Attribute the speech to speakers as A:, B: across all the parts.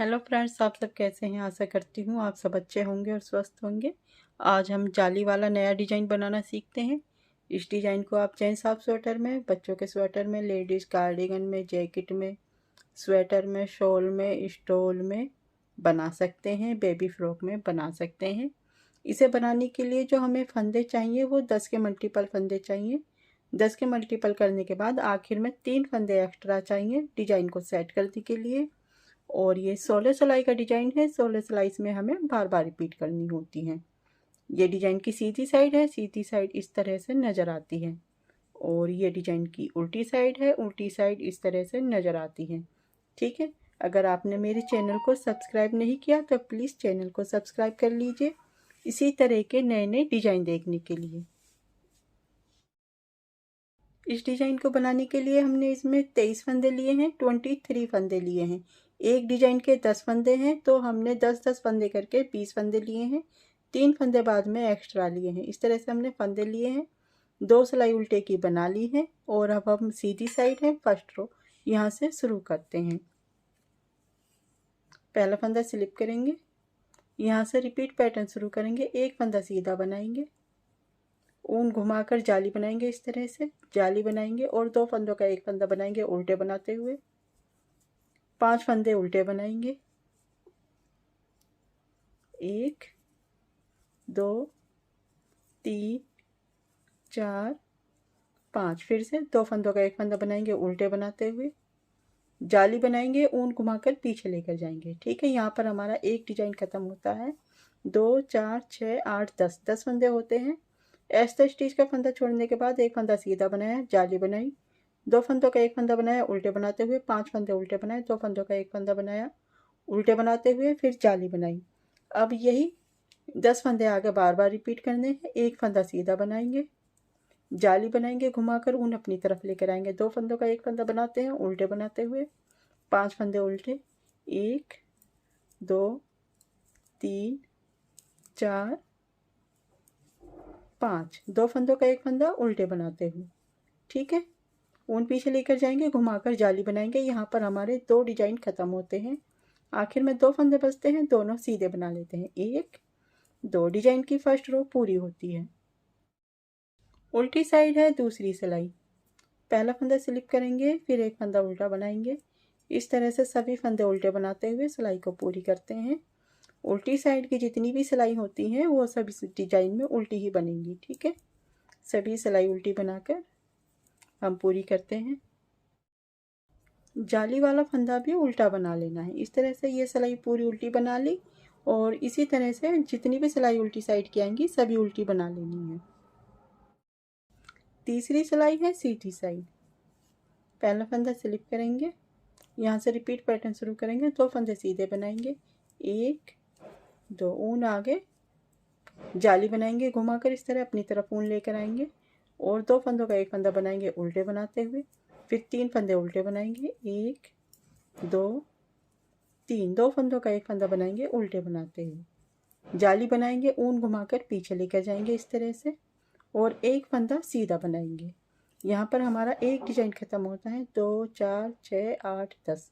A: Hello friends, आप सब कैसे हैं। आशा करती हूँ आप सब अच्छे होंगे और स्वस्थ होंगे। आज हम जाली वाला नया डिज़ाइन बनाना सीखते हैं। इस डिज़ाइन को आप जेंट्स हाफ स्वेटर में, बच्चों के स्वेटर में, लेडीज़ कार्डिगन में, जैकेट में, स्वेटर में, शॉल में, स्टोल में बना सकते हैं, बेबी फ्रॉक में बना सकते हैं। इसे बनाने के लिए जो हमें फंदे चाहिए वो 10 के मल्टीपल फंदे चाहिए। 10 के मल्टीपल करने के बाद आखिर में 3 फंदे एक्स्ट्रा चाहिए डिज़ाइन को सेट करने के लिए। और ये 16 सिलाई का डिजाइन है। 16 सिलाई में हमें बार बार रिपीट करनी होती है। ये डिजाइन की सीधी साइड है। सीधी साइड इस तरह से नज़र आती है। और ये डिजाइन की उल्टी साइड है। उल्टी साइड इस तरह से नज़र आती है। ठीक है। अगर आपने मेरे चैनल को सब्सक्राइब नहीं किया तो प्लीज़ चैनल को सब्सक्राइब कर लीजिए इसी तरह के नए नए डिजाइन देखने के लिए। इस डिज़ाइन को बनाने के लिए हमने इसमें 23 फंदे लिए हैं, 23 फंदे लिए हैं। एक डिज़ाइन के 10 फंदे हैं तो हमने 10-10 फंदे करके 20 फंदे लिए हैं। 3 फंदे बाद में एक्स्ट्रा लिए हैं। इस तरह से हमने फंदे लिए हैं। 2 सिलाई उल्टे की बना ली है। और अब हम सीधी साइड है फर्स्ट रो, यहाँ से शुरू करते हैं। पहला फंदा स्लिप करेंगे, यहाँ से रिपीट पैटर्न शुरू करेंगे। एक फंदा सीधा बनाएंगे, ऊन घुमाकर जाली बनाएंगे। इस तरह से जाली बनाएंगे और 2 फंदों का एक फंदा बनाएंगे उल्टे बनाते हुए। 5 फंदे उल्टे बनाएंगे। 1 2 3 4 5। फिर से 2 फंदों का एक फंदा बनाएंगे उल्टे बनाते हुए। जाली बनाएंगे, ऊन घुमाकर पीछे लेकर जाएंगे। ठीक है। यहाँ पर हमारा एक डिजाइन खत्म होता है। 2 4 6 8 10 फंदे होते हैं। ऐसा स्टिच का फंदा छोड़ने के बाद एक फंदा सीधा बनाया, जाली बनाई, 2 फंदों का एक फंदा बनाया उल्टे बनाते हुए, 5 फंदे उल्टे बनाए, 2 फंदों का एक फंदा बनाया उल्टे बनाते हुए, फिर जाली बनाई। अब यही 10 फंदे आगे बार बार रिपीट करने हैं। एक फंदा सीधा बनाएंगे, जाली बनाएंगे, घुमाकर ऊन अपनी तरफ लेकर आएंगे। 2 फंदों का एक फंदा बनाते हैं उल्टे बनाते हुए, 5 फंदे उल्टे, 1 2 3 4 5। 2 फंदों का एक फंदा उल्टे बनाते हुए। ठीक है। ऊन पीछे लेकर जाएंगे, घुमाकर जाली बनाएंगे। यहाँ पर हमारे 2 डिजाइन खत्म होते हैं। आखिर में 2 फंदे बचते हैं, दोनों सीधे बना लेते हैं। 1 2 डिजाइन की फर्स्ट रो पूरी होती है। उल्टी साइड है दूसरी सिलाई। पहला फंदा स्लिप करेंगे, फिर एक फंदा उल्टा बनाएंगे। इस तरह से सभी फंदे उल्टे बनाते हुए सिलाई को पूरी करते हैं। उल्टी साइड की जितनी भी सिलाई होती हैं वो सभी डिजाइन में उल्टी ही बनेंगी। ठीक है। सभी सिलाई उल्टी बनाकर हम पूरी करते हैं। जाली वाला फंदा भी उल्टा बना लेना है। इस तरह से ये सिलाई पूरी उल्टी बना ली। और इसी तरह से जितनी भी सिलाई उल्टी साइड की आएंगी सभी उल्टी बना लेनी है। तीसरी सिलाई है सीधी साइड। पहला फंदा स्लिप करेंगे, यहाँ से रिपीट पैटर्न शुरू करेंगे। 2 फंदे सीधे बनाएंगे, 1 2, ऊन आगे, जाली बनाएंगे, घुमाकर इस तरह अपनी तरफ ऊन लेकर आएंगे। और 2 फंदों का एक फंदा बनाएंगे उल्टे बनाते हुए, फिर 3 फंदे उल्टे बनाएंगे, 1 2 3। 2 फंदों का एक फंदा बनाएंगे उल्टे बनाते हुए, जाली बनाएंगे, ऊन घुमाकर पीछे लेकर जाएंगे इस तरह से। और एक फंदा सीधा बनाएंगे। यहाँ पर हमारा एक डिजाइन खत्म होता है। 2 4 6 8 10।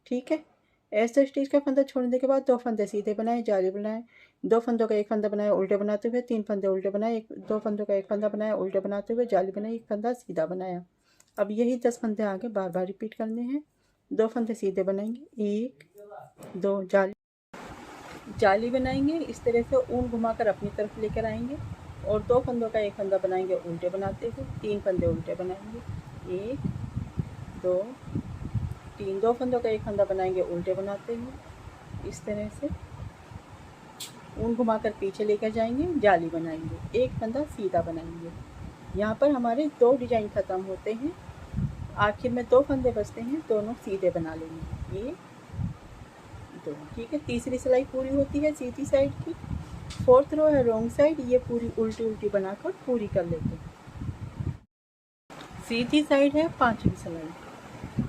A: ठीक है। ऐसा स्टिच का फंदा छोड़ने के बाद 2 फंदे सीधे बनाए, जाली बनाए, 2 फंदों का एक फंदा बनाया उल्टे बनाते हुए, 3 फंदे उल्टे बनाए, 2 फंदों का एक फंदा बनाया उल्टे बनाते हुए, जाली बनाई, एक फंदा सीधा बनाया। अब यही 10 फंदे आगे बार बार रिपीट करने हैं। 2 फंदे सीधे बनाएंगे, 1 2, जाली बनाएंगे। इस तरह से ऊन घुमाकर अपनी तरफ लेकर आएंगे। और 2 फंदों का एक फंदा बनाएंगे उल्टे बनाते हुए, 3 फंदे उल्टे बनाएंगे, 1 2 3। 2 फंदों का एक फंदा बनाएंगे उल्टे बनाते हुए। इस तरह से ऊन घुमाकर पीछे लेकर जाएंगे, जाली बनाएंगे, एक फंदा सीधा बनाएंगे। यहाँ पर हमारे 2 डिजाइन खत्म होते हैं। आखिर में 2 फंदे बचते हैं, दोनों सीधे बना लेंगे, ये 2। ठीक है। तीसरी सिलाई पूरी होती है सीधी साइड की। 4th रो है रॉन्ग साइड, ये पूरी उल्टी उल्टी बनाकर पूरी कर लेते हैं। सीधी साइड है 5वीं सिलाई।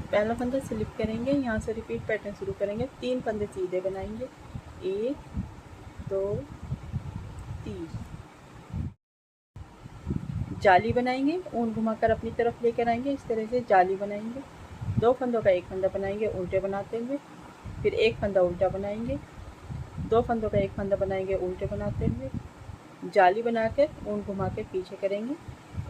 A: पहला फंदा स्लिप करेंगे, यहाँ से रिपीट पैटर्न शुरू करेंगे। 3 फंदे सीधे बनाएंगे, 1 2 3। जाली बनाएंगे, ऊन घुमाकर अपनी तरफ लेकर आएंगे। इस तरह से जाली बनाएंगे, 2 फंदों का एक फंदा बनाएंगे उल्टे बनाते हुए, फिर एक फंदा उल्टा बनाएंगे, 2 फंदों का एक फंदा बनाएंगे उल्टे बनाते हुए, जाली बनाकर ऊन घुमा के पीछे करेंगे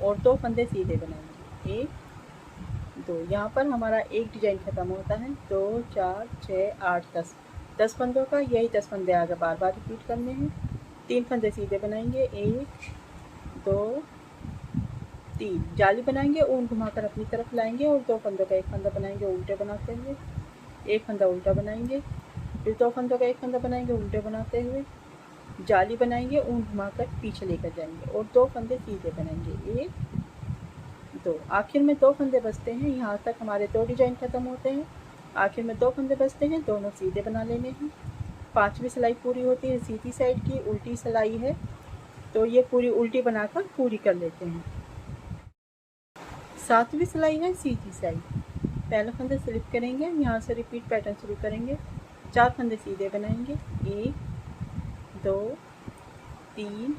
A: और 2 फंदे सीधे बनाएंगे, 1 2। यहाँ पर हमारा एक डिजाइन खत्म होता है। 2 4 6 8 10 फंदों का, यही 10 फंदे आगे बार बार रिपीट करने हैं। 3 फंदे सीधे बनाएंगे, 1 2 3, जाली बनाएंगे, ऊन घुमाकर अपनी तरफ लाएंगे और 2 फंदों का एक फंदा बनाएंगे उल्टे बनाते हुए, एक फंदा उल्टा बनाएंगे, फिर 2 फंदों का एक फंदा बनाएंगे उल्टे बनाते हुए, जाली बनाएंगे, ऊन घुमाकर पीछे लेकर जाएंगे और 2 फंदे सीधे बनाएंगे, 1 2। आखिर में 2 फंदे बचते हैं। यहाँ तक हमारे 2 डिजाइन खत्म होते हैं। आखिर में 2 फंदे बचते हैं, दोनों सीधे बना लेने हैं। 5वीं सिलाई पूरी होती है सीधी साइड की, उल्टी सिलाई है तो ये पूरी उल्टी बनाकर पूरी कर लेते हैं। 7वीं सिलाई है सीधी साइड। पहला फंदा स्लिप करेंगे, यहाँ से रिपीट पैटर्न शुरू करेंगे। 4 फंदे सीधे बनाएंगे, 1 2 3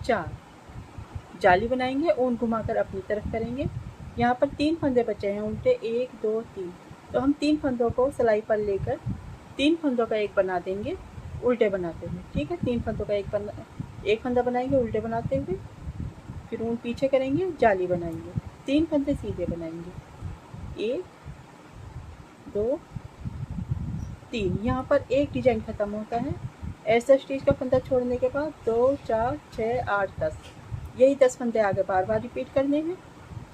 A: 4, जाली बनाएंगे, ऊन घुमाकर अपनी तरफ करेंगे। यहाँ पर 3 फंदे बचे हैं उल्टे, 1 2 3, तो हम 3 फंदों को सिलाई पर लेकर 3 फंदों का एक बना देंगे उल्टे बनाते हुए। ठीक है, 3 फंदों का एक फंदा बनाएंगे उल्टे बनाते हुए, फिर ऊन पीछे करेंगे, जाली बनाएंगे, 3 फंदे सीधे बनाएंगे, 1 2 3। यहाँ पर एक डिजाइन खत्म होता है। ऐसा स्टिच का फंदा छोड़ने के बाद 2 4 6 8 10, यही 10 फंदे आगे बार बार रिपीट करने हैं।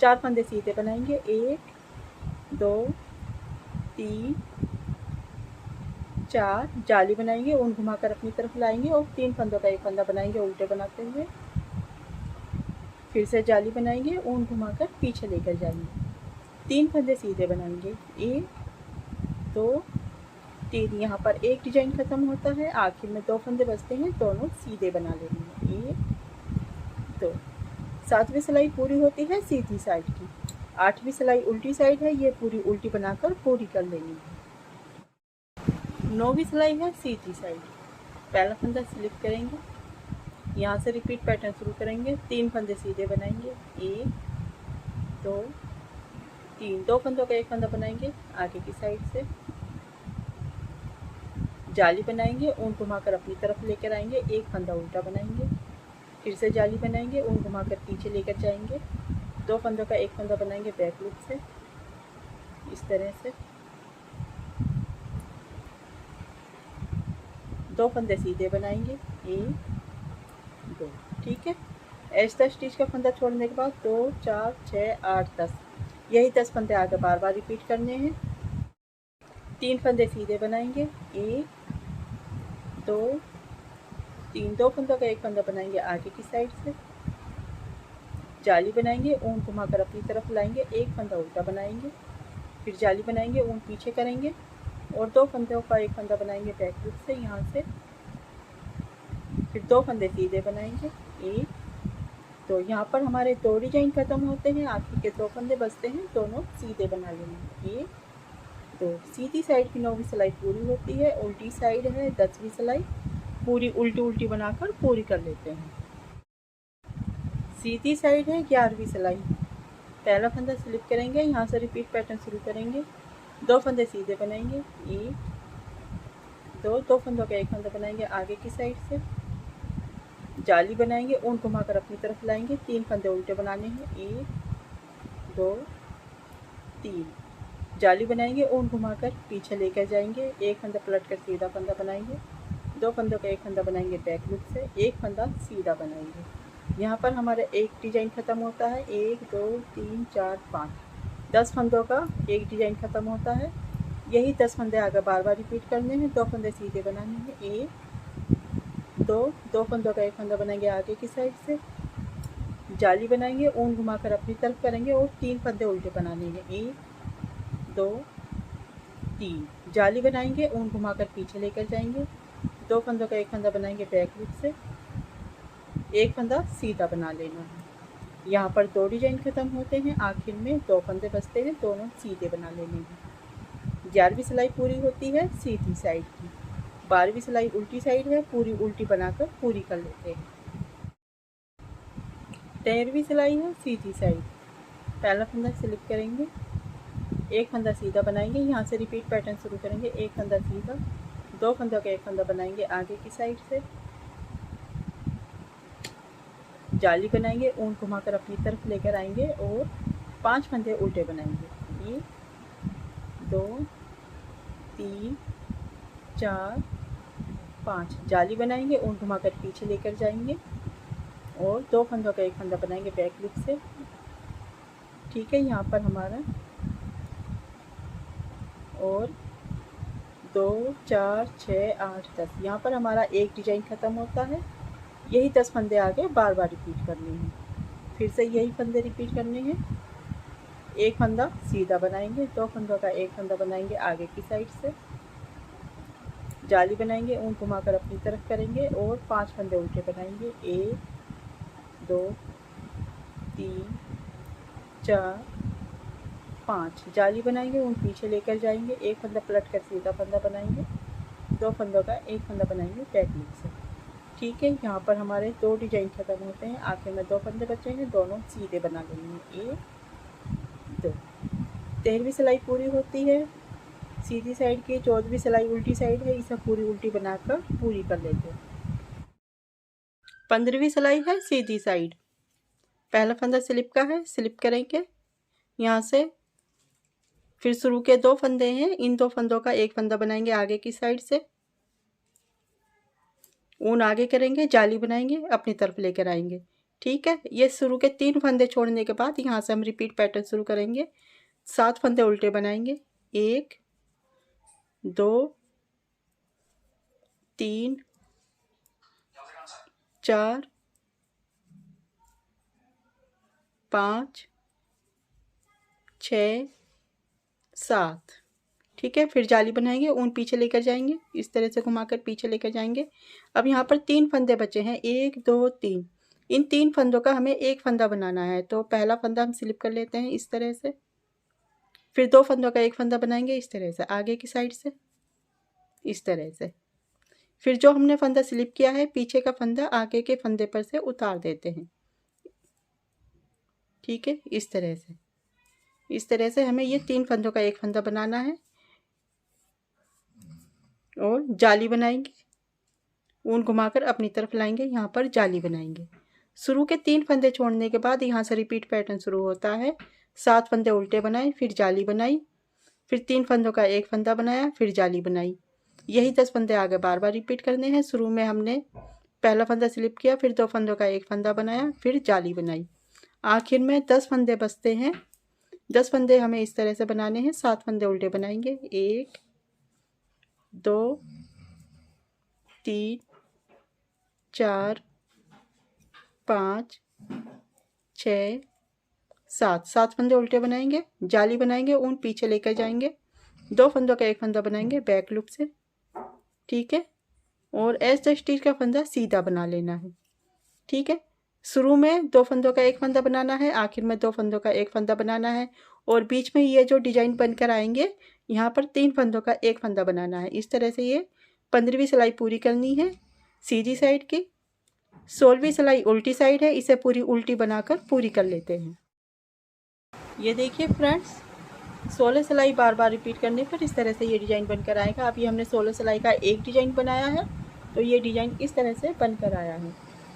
A: 4 फंदे सीधे बनाएंगे, 1 2 3 4, जाली बनाएंगे, ऊन घुमाकर अपनी तरफ लाएंगे और 3 फंदों का एक फंदा बनाएंगे उल्टे बनाते हुए, फिर से जाली बनाएंगे, ऊन घुमाकर पीछे लेकर जाएंगे, 3 फंदे सीधे बनाएंगे, 1 2 3। यहाँ पर एक डिजाइन खत्म होता है। आखिर में 2 फंदे बचते हैं, दोनों सीधे बना लेंगे, 1 2। 7वीं सिलाई पूरी होती है सीधी साइड की। 8वीं सिलाई उल्टी साइड है, ये पूरी उल्टी बनाकर पूरी कर लेनी है। 9वीं सिलाई है सीधी साइड। पहला फंदा स्लिप करेंगे, यहाँ से रिपीट पैटर्न शुरू करेंगे। 3 फंदे सीधे बनाएंगे, 1 2 3, 2 फंदों का एक फंदा बनाएंगे आगे की साइड से, जाली बनाएंगे, ऊन घुमाकर अपनी तरफ लेकर आएंगे, एक फंदा उल्टा बनाएंगे, फिर से जाली बनाएंगे, ऊन घुमाकर पीछे लेकर जाएंगे, 2 फंदों का एक फंदा बनाएंगे बैक लूप से, इस तरह से 2 फंदे सीधे बनाएंगे, 1 2। ठीक है, ऐसा स्टिच का फंदा छोड़ने के बाद 2 4 6 8 10, यही 10 फंदे आगे बार बार रिपीट करने हैं। 3 फंदे सीधे बनाएंगे, 1 2 3, 2 फंदों का एक फंदा बनाएंगे आगे की साइड से, जाली बनाएंगे, ऊन घुमाकर अपनी तरफ लाएंगे, एक फंदा उल्टा बनाएंगे, फिर जाली बनाएंगे, ऊन पीछे करेंगे और 2 फंदों का एक फंदा बनाएंगे बैक लूप से यहाँ से, फिर 2 फंदे सीधे बनाएंगे, 1 2। यहाँ पर हमारे 2 डिजाइन खत्म होते हैं। आखिर के 2 फंदे बचते हैं, दोनों सीधे बना लेंगे, 1 2। सीधी साइड की 9वीं सिलाई पूरी होती है। उल्टी साइड है 10वीं सिलाई, पूरी उल्टी बनाकर पूरी कर लेते हैं। सीधी साइड है 11वीं सिलाई। पहला फंदा स्लिप करेंगे, यहाँ से रिपीट पैटर्न शुरू करेंगे। 2 फंदे सीधे बनाएंगे, 1 2, 2 फंदों का एक फंदा बनाएंगे आगे की साइड से, जाली बनाएंगे, ऊन घुमाकर अपनी तरफ लाएंगे, 3 फंदे उल्टे बनाने हैं, 1 2 3, जाली बनाएंगे, ऊन घुमाकर पीछे लेकर जाएंगे, एक फंदा पलट कर सीधा फंदा बनाएंगे, 2 फंदों का एक फंदा बनाएंगे बैक लूप से, एक फंदा सीधा बनाएंगे। यहाँ पर हमारा एक डिजाइन खत्म होता है। 1 2 3 4 5, 10 फंदों का एक डिजाइन खत्म होता है। यही 10 फंदे आगे बार बार रिपीट करने हैं। 2 फंदे सीधे बनाने हैं, 1 2, 2 फंदों का एक फंदा बनाएंगे आगे की साइड से, जाली बनाएंगे, ऊन घुमाकर अपनी तरफ करेंगे और 3 फंदे उल्टे बनाने हैं, 1 2 3, जाली बनाएंगे, ऊन घुमाकर पीछे लेकर जाएंगे, 2 फंदों का एक फंदा बनाएंगे बैक लूप से, एक फंदा सीधा बना लेना है। यहाँ पर 2 डिजाइन खत्म होते हैं। आखिर में 2 फंदे बचते हैं, दोनों सीधे बना लेने हैं। 11वीं सिलाई पूरी होती है सीधी साइड की। 12वीं सिलाई उल्टी साइड है, पूरी उल्टी बनाकर पूरी कर लेते हैं। 13वीं सिलाई है सीधी साइड। पहला फंदा स्लिप करेंगे, एक फंदा सीधा बनाएंगे, यहाँ से रिपीट पैटर्न शुरू करेंगे। एक फंदा सीधा, 2 फंदों का एक फंदा बनाएंगे आगे की साइड से, जाली बनाएंगे, ऊन घुमाकर अपनी तरफ लेकर आएंगे और 5 फंदे उल्टे बनाएंगे। 1 2 3 4 5, जाली बनाएंगे, ऊन घुमाकर पीछे लेकर जाएंगे और 2 फंदों का एक फंदा बनाएंगे बैक लूप से। ठीक है, यहाँ पर हमारा और 2 4 6 8 10, यहाँ पर हमारा एक डिजाइन ख़त्म होता है। यही 10 फंदे आगे बार बार रिपीट करने हैं। फिर से यही फंदे रिपीट करने हैं। एक फंदा सीधा बनाएंगे, 2 फंदों का एक फंदा बनाएंगे आगे की साइड से, जाली बनाएंगे, ऊन घुमाकर अपनी तरफ करेंगे और 5 फंदे उल्टे बनाएंगे। 1 2 3 4 5, जाली बनाएंगे, ऊन पीछे लेकर जाएंगे, एक फंदा पलट कर सीधा फंदा बनाएंगे, 2 फंदों का एक फंदा बनाएंगे बैक लूप से। ठीक है, यहाँ पर हमारे 2 डिजाइन ख़त्म होते हैं। आखिर में 2 फंदे बचे हैं, दोनों सीधे बना लेंगे। 1 2, 13वीं सिलाई पूरी होती है सीधी साइड की, 14वीं सिलाई उल्टी साइड है, इसे पूरी उल्टी बनाकर पूरी कर लेते हैं। 15वीं सिलाई है सीधी साइड, पहला फंदा स्लिप का है, स्लिप करेंगे यहाँ से। फिर शुरू के 2 फंदे हैं, इन 2 फंदों का एक फंदा बनाएंगे आगे की साइड से, ऊन आगे करेंगे, जाली बनाएंगे, अपनी तरफ लेकर आएंगे। ठीक है, ये शुरू के 3 फंदे छोड़ने के बाद यहाँ से हम रिपीट पैटर्न शुरू करेंगे। 7 फंदे उल्टे बनाएंगे। 1 2 3 4 5 6 7। ठीक है, फिर जाली बनाएंगे, ऊन पीछे लेकर जाएंगे, इस तरह से घुमाकर पीछे लेकर जाएंगे। अब यहाँ पर 3 फंदे बचे हैं, 1 2 3। इन 3 फंदों का हमें एक फंदा बनाना है, तो पहला फंदा हम स्लिप कर लेते हैं इस तरह से। फिर 2 फंदों का एक फंदा बनाएंगे इस तरह से आगे की साइड से, इस तरह से। फिर जो हमने फंदा स्लिप किया है, पीछे का फंदा आगे के फंदे पर से उतार देते हैं। ठीक है, इस तरह से, इस तरह से हमें ये 3 फंदों का एक फंदा बनाना है और जाली बनाएंगे, ऊन घुमाकर अपनी तरफ लाएंगे, यहाँ पर जाली बनाएंगे। शुरू के 3 फंदे छोड़ने के बाद यहाँ से रिपीट पैटर्न शुरू होता है। 7 फंदे उल्टे बनाए, फिर जाली बनाई, फिर 3 फंदों का एक फंदा बनाया, फिर जाली बनाई। यही 10 फंदे आगे बार बार रिपीट करने हैं। शुरू में हमने पहला फंदा स्लिप किया, फिर 2 फंदों का एक फंदा बनाया, फिर जाली बनाई। आखिर में 10 फंदे बचते हैं। 10 फंदे हमें इस तरह से बनाने हैं। 7 फंदे उल्टे बनाएंगे। 1 2 3 4 5 6 7, 7 फंदे उल्टे बनाएंगे, जाली बनाएंगे, ऊन पीछे लेकर जाएंगे, 2 फंदों का एक फंदा बनाएंगे बैक लूप से। ठीक है, और एज द स्टिच का फंदा सीधा बना लेना है। ठीक है, शुरू में 2 फंदों का एक फंदा बनाना है, आखिर में 2 फंदों का एक फंदा बनाना है, और बीच में ये जो डिजाइन बनकर आएंगे यहाँ पर 3 फंदों का एक फंदा बनाना है। इस तरह से ये 15वीं सिलाई पूरी करनी है सीधी साइड की। 16वीं सिलाई उल्टी साइड है, इसे पूरी उल्टी बनाकर पूरी कर लेते हैं। ये देखिए फ्रेंड्स, 16 सिलाई बार बार रिपीट करने पर इस तरह से ये डिज़ाइन बनकर आएगा। अभी हमने 16 सिलाई का एक डिज़ाइन बनाया है, तो ये डिज़ाइन इस तरह से बनकर आया है।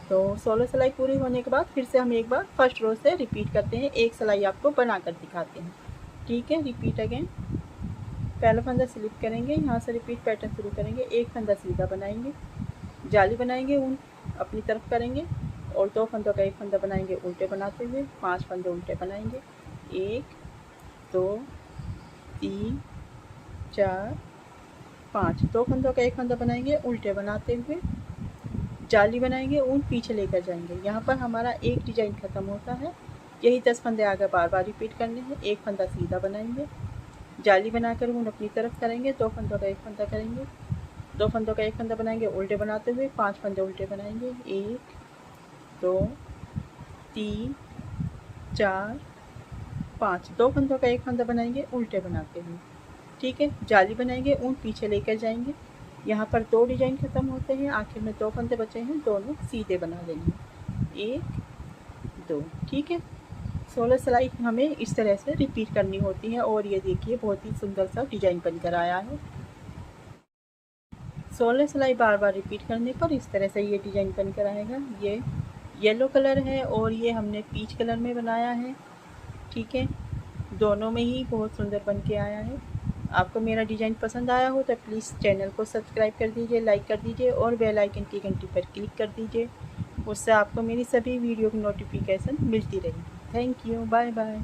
A: तो 16 सिलाई पूरी होने के बाद फिर से हम एक बार फर्स्ट रो से रिपीट करते हैं। एक सिलाई आपको बनाकर दिखाते हैं। ठीक है, रिपीट अगेन। पहला फंदा स्लिप करेंगे, यहाँ से रिपीट पैटर्न शुरू करेंगे। एक फंदा सीधा बनाएंगे, जाली बनाएंगे, ऊन अपनी तरफ करेंगे और 2 फंदों का एक फंदा बनाएंगे उल्टे बनाते हुए। 5 फंदे उल्टे बनाएंगे। 1 2 3 4 5, 2 फंदों का एक फंदा बनाएंगे उल्टे बनाते हुए, जाली बनाएंगे, ऊन पीछे लेकर जाएंगे। यहाँ पर हमारा एक डिजाइन ख़त्म होता है। यही 10 फंदे आगे बार बार रिपीट करने हैं। एक फंदा सीधा बनाएंगे, जाली बनाकर ऊन अपनी तरफ करेंगे, 2 फंदों का एक फंदा करेंगे, 2 फंदों का एक फंदा बनाएंगे उल्टे बनाते हुए। 5 फंदे उल्टे बनाएंगे। 1 2 3 4 5, 2 फंदों का एक फंदा बनाएंगे उल्टे बनाते हुए। ठीक है, जाली बनाएंगे, ऊन पीछे लेकर जाएंगे। यहाँ पर 2 डिजाइन ख़त्म होते हैं। आखिर में 2 फंदे बचे हैं, दोनों सीधे बना लेंगे। 1 2। ठीक है, 16 सिलाई हमें इस तरह से रिपीट करनी होती है। और ये देखिए बहुत ही सुंदर सा डिजाइन बनकर आया है। 16 सिलाई बार बार रिपीट करने पर इस तरह से ये डिजाइन बनकर आएगा। ये येलो कलर है और ये हमने पीच कलर में बनाया है। ठीक है, दोनों में ही बहुत सुंदर बन के आया है। आपको मेरा डिज़ाइन पसंद आया हो तो प्लीज़ चैनल को सब्सक्राइब कर दीजिए, लाइक कर दीजिए और बेल आइकन की घंटी पर क्लिक कर दीजिए। उससे आपको मेरी सभी वीडियो की नोटिफिकेशन मिलती रहेगी। Thank you, bye bye.